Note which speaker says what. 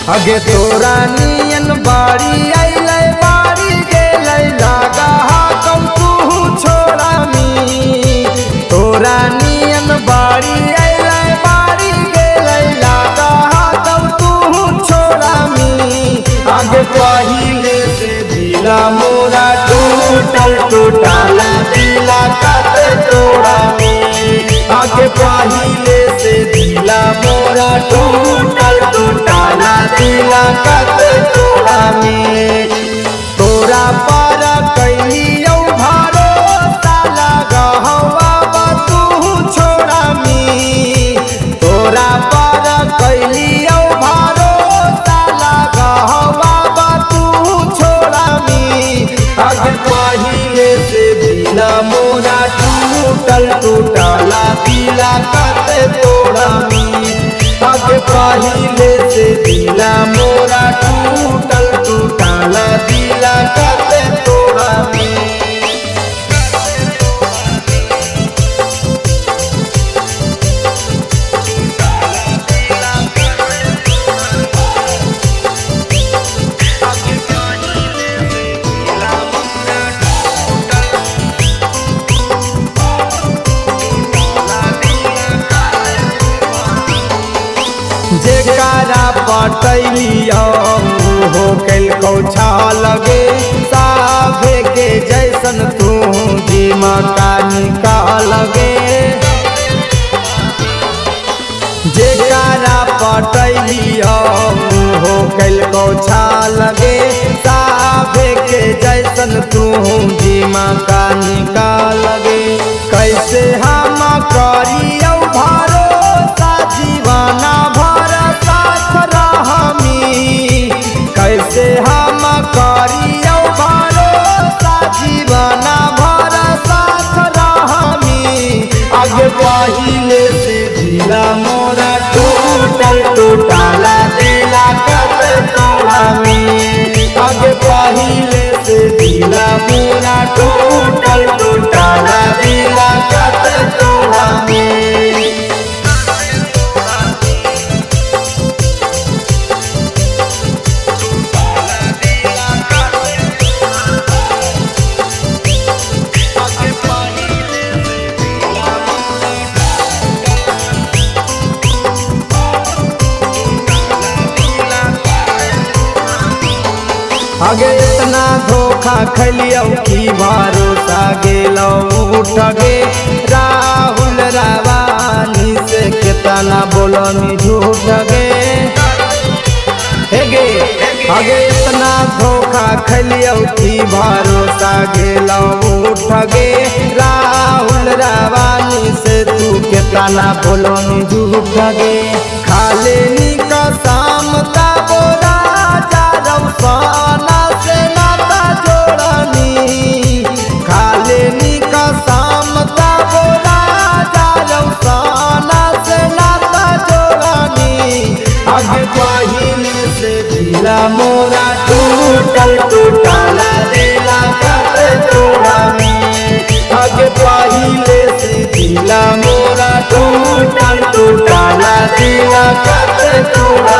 Speaker 1: अगे तोरा नियन बाड़ी अइलै बाड़ी गेलै लागा हाकम तू छोड़ा मी। तोरा नियन बाड़ी अइलै बाड़ी गेलै लागा हाकम तू छोड़ा मी। आगे पहिले से दिला मोरा टूटल टूटल दिला कत तोड़ा मी। आगे पहिले से दिला मोरा टूटल टूटल दिला कत तोड़ा मी। तोरा पर कैलियो भरोसा लगहवा तू छोड़ा मी। तोरा पर कैलियो भरोसा लगहवा तू छोड़ा मी। आगे पहिले से दिला मोरा टूटल टूटल दिला कत तोड़ा मी। आगे पहिले से दिला मोरा टूटल टूटल दिला कत तोड़ा मी। जेकारा पटैलियो हो कैलको लगे साभे के जैसन तू जीमा का निकाल गे। जेकारा पटैलियो हो कैलको लगे साभे के जैसन तू जीमा का निकाल गे। कैसे हम करियो भरोसा जीवाना कैसे हम करियो भरोसा जीवना भर साथ रहमी। आगे पहिले से दिला मोरा टूटल टूटल दिला कत तोड़ा मी। आगे पहिले से दिला मोरा टूटल टूटल दिला कत तोड़ा मी। आगे इतना धोखा खलियो की भरोसा गेलो उठ गे। राहुल रावानी से कितना बोलो मी झूठ गे। हे गे आगे इतना धोखा खलियो की भरोसा गेलो उठ गे। राहुल रावानी से तू कितना बोलो मी झूठ गे। खाले नी कसम ता बोला जा रौसाना से नाता जोड़नी। खाले नी कसम ता बोला जा रौसाना से नाता जोड़नी। आगे पहिले से दिला मोरा टूटल टूटल दिला कत तोड़ा मी। आगे पहिले से दिला मोरा टूटल टूटल दिला कत तोड़ा।